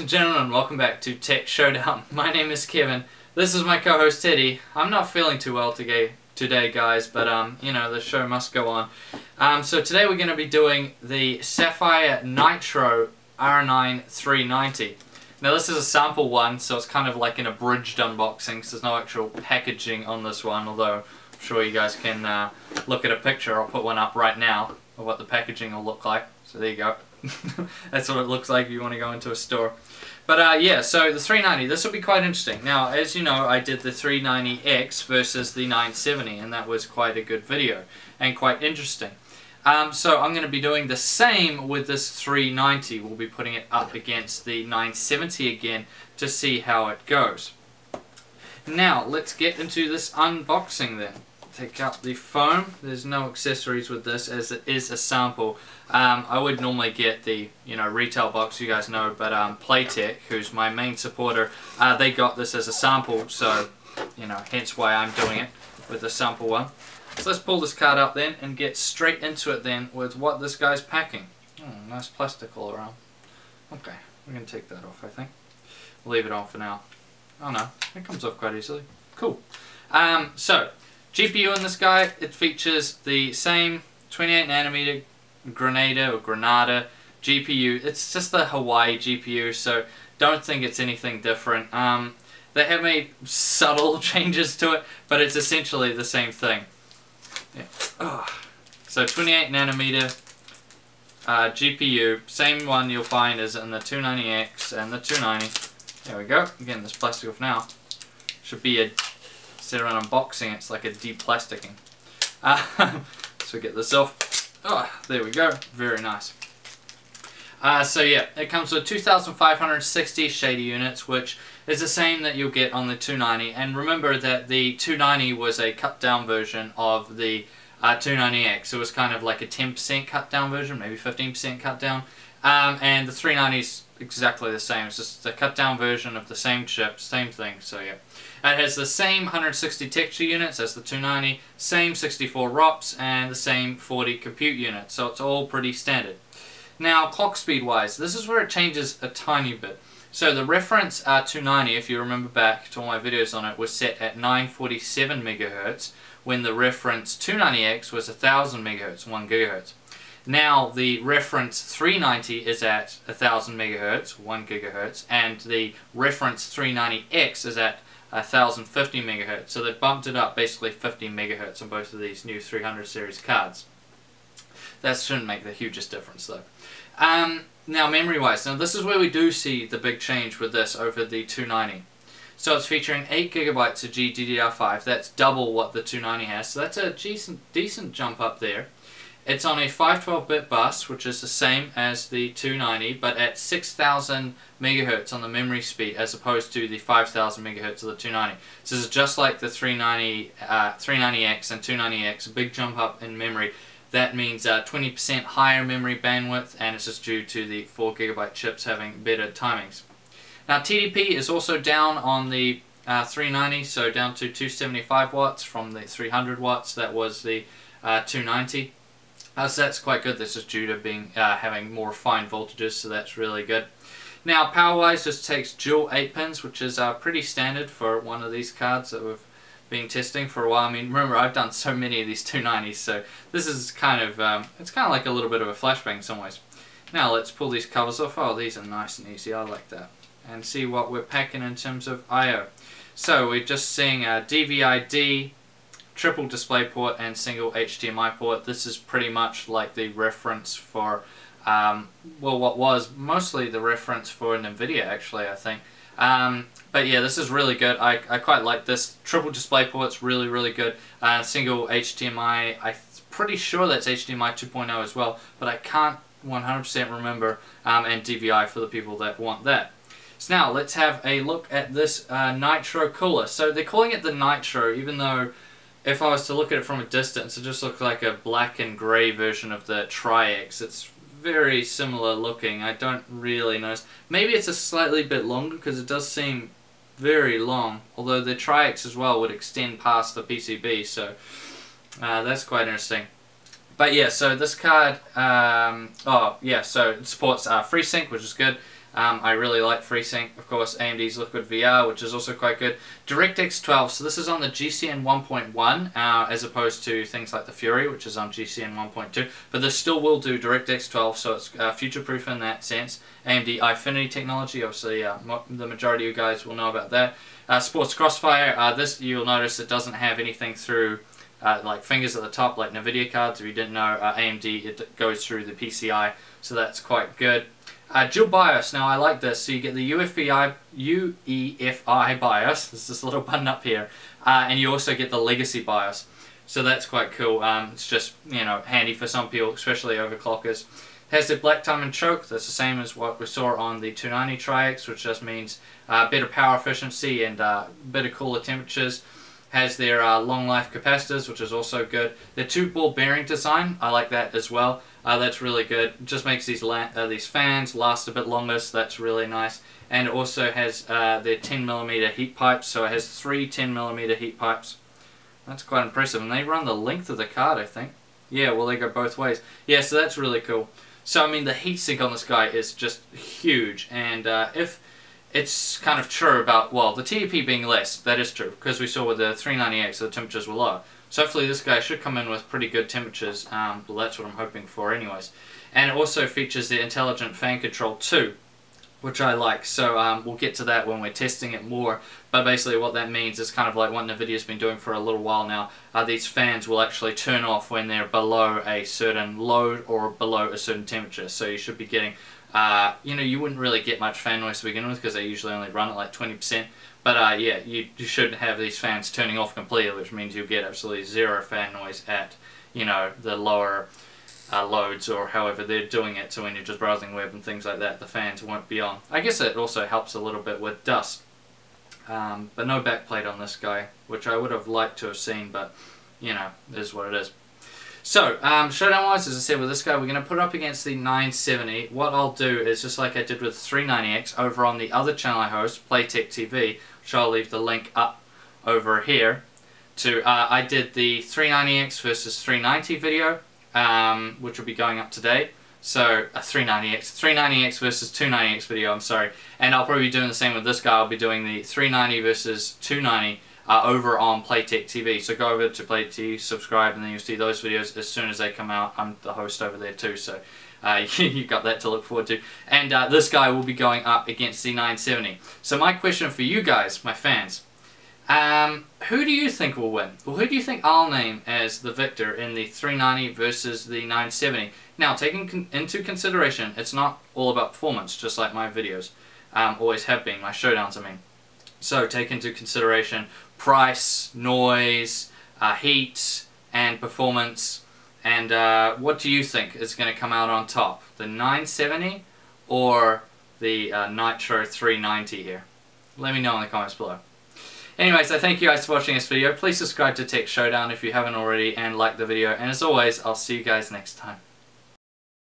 and gentlemen, welcome back to Tech Showdown. My name is Kevin. This is my co-host Teddy. I'm not feeling too well today guys, but you know, the show must go on. So today we're going to be doing the Sapphire Nitro R9390. Now this is a sample one, so it's kind of like an abridged unboxing, so there's no actual packaging on this one, although I'm sure you guys can look at a picture. I'll put one up right now of what the packaging will look like. So there you go. That's what it looks like if you want to go into a store. But yeah, so the 390, this will be quite interesting. Now, as you know, I did the 390X versus the 970, and that was quite a good video and quite interesting. So I'm going to be doing the same with this 390. We'll be putting it up against the 970 again to see how it goes. Now, let's get into this unboxing then. Take out the foam. There's no accessories with this as it is a sample. I would normally get the retail box, you guys know, but Playtech, who's my main supporter, they got this as a sample, so hence why I'm doing it with the sample one. So let's pull this card up then and get straight into it then with what this guy's packing. Oh, nice plastic all around. Okay, we're going to take that off, I think. We'll leave it on for now. Oh no, it comes off quite easily. Cool. So GPU in this guy, it features the same 28nm Granada GPU. It's just the Hawaii GPU, so don't think it's anything different. They have made subtle changes to it, but it's essentially the same thing. Yeah. Oh. So 28nm GPU, same one you'll find as in the 290X and the 290. There we go. Again, this plastic off now. Should be a, instead of an unboxing, it's like a de-plasticking. So get this off. Oh, there we go. Very nice. So yeah, it comes with 2,560 shader units, which is the same that you'll get on the 290. And remember that the 290 was a cut down version of the 290X. It was kind of like a 10% cut down version, maybe 15% cut down. And the 390 is exactly the same. It's just a cut down version of the same chip, same thing. So yeah, it has the same 160 texture units as the 290, same 64 ROPS, and the same 40 compute units. So it's all pretty standard. Now, clock speed wise, this is where it changes a tiny bit. So the reference 290, if you remember back to all my videos on it, was set at 947 MHz, when the reference 290X was 1000 MHz, 1 GHz. Now the reference 390 is at 1000 MHz, 1 GHz, and the reference 390X is at 1050 MHz. So they bumped it up basically 50 MHz on both of these new 300 series cards. That shouldn't make the hugest difference though. Now memory wise, now this is where we do see the big change with this over the 290. So it's featuring 8 GB of GDDR5, that's double what the 290 has, so that's a decent jump up there. It's on a 512-bit bus, which is the same as the 290, but at 6,000 MHz on the memory speed, as opposed to the 5,000 MHz of the 290. So this is just like the 390X and 290X, a big jump up in memory. That means 20% higher memory bandwidth, and it's just due to the 4 GB chips having better timings. Now TDP is also down on the 390, so down to 275 watts from the 300 watts that was the 290. So that's quite good. This is due to being having more refined voltages, so that's really good. Now power-wise, this takes dual 8 pins, which is pretty standard for one of these cards that we've been testing for a while. I mean, remember, I've done so many of these 290s, so this is kind of it's kind of like a little bit of a flashbang in some ways. Now let's pull these covers off. Oh, these are nice and easy. I like that. And see what we're packing in terms of I/O. So we're just seeing a DVI-D, triple DisplayPort, and single HDMI port. This is pretty much like the reference for, well, what was mostly the reference for NVIDIA, actually, I think. But yeah, this is really good. I quite like this. Triple DisplayPort's really, really good. Single HDMI, I'm pretty sure that's HDMI 2.0 as well, but I can't 100% remember, and DVI for the people that want that. So now, let's have a look at this Nitro cooler. So they're calling it the Nitro, even though if I was to look at it from a distance, it just looks like a black and grey version of the Tri-X. It's very similar looking. I don't really notice. Maybe it's a slightly bit longer because it does seem very long, although the Tri-X as well would extend past the PCB, so that's quite interesting. But yeah, so this card, oh yeah, so it supports FreeSync, which is good. I really like FreeSync. Of course, AMD's Liquid VR, which is also quite good. DirectX 12, so this is on the GCN 1.1 as opposed to things like the Fury, which is on GCN 1.2. But this still will do DirectX 12, so it's future-proof in that sense. AMD Eyefinity technology, obviously the majority of you guys will know about that. Sports Crossfire, this you'll notice it doesn't have anything through like fingers at the top like NVIDIA cards. If you didn't know, AMD, it goes through the PCI, so that's quite good. Dual BIOS, now I like this, so you get the UEFI BIOS, there's this little button up here, and you also get the Legacy BIOS, so that's quite cool. It's just, you know, handy for some people, especially overclockers. Has the black time and choke, that's the same as what we saw on the 290 Tri-X, which just means better power efficiency and better cooler temperatures. Has their long life capacitors, which is also good. Their 2-ball bearing design, I like that as well. That's really good. It just makes these fans last a bit longer, so that's really nice. And it also has their 10mm heat pipes, so it has 3 10mm heat pipes. That's quite impressive, and they run the length of the card, I think. Yeah, well, they go both ways. Yeah, so that's really cool. So, I mean, the heatsink on this guy is just huge, and if it's kind of true about, well, the TDP being less, that is true, because we saw with the 390X the temperatures were lower. So hopefully this guy should come in with pretty good temperatures, well that's what I'm hoping for anyways. And it also features the intelligent fan control too, which I like, so we'll get to that when we're testing it more. But basically what that means is kind of like what NVIDIA's been doing for a little while now. These fans will actually turn off when they're below a certain load or below a certain temperature, so you should be getting you know, you wouldn't really get much fan noise to begin with because they usually only run at like 20%. But yeah, you should have these fans turning off completely, which means you'll get absolutely zero fan noise at, you know, the lower loads or however they're doing it. So when you're just browsing web and things like that, the fans won't be on. I guess it also helps a little bit with dust. But no backplate on this guy, which I would have liked to have seen, but, you know, it is what it is. So, Showdown-wise, as I said, with this guy, we're going to put it up against the 970. What I'll do is, just like I did with the 390X, over on the other channel I host, Playtech TV, which I'll leave the link up over here, to, I did the 390X versus 390 video, which will be going up today. So, a 390X versus 290X video, I'm sorry. And I'll probably be doing the same with this guy. I'll be doing the 390 versus 290 over on Playtech TV. So go over to Playtech TV, subscribe, and then you'll see those videos as soon as they come out. I'm the host over there too, so you've got that to look forward to. And this guy will be going up against the 970. So my question for you guys, my fans, who do you think will win? Well, who do you think I'll name as the victor in the 390 versus the 970? Now, taking into consideration, it's not all about performance, just like my videos always have been, my showdowns, I mean. So take into consideration price, noise, heat, and performance. And what do you think is going to come out on top? The 970 or the Nitro 390 here? Let me know in the comments below. Anyways, I thank you guys for watching this video. Please subscribe to Tech Showdown if you haven't already and like the video. And as always, I'll see you guys next time.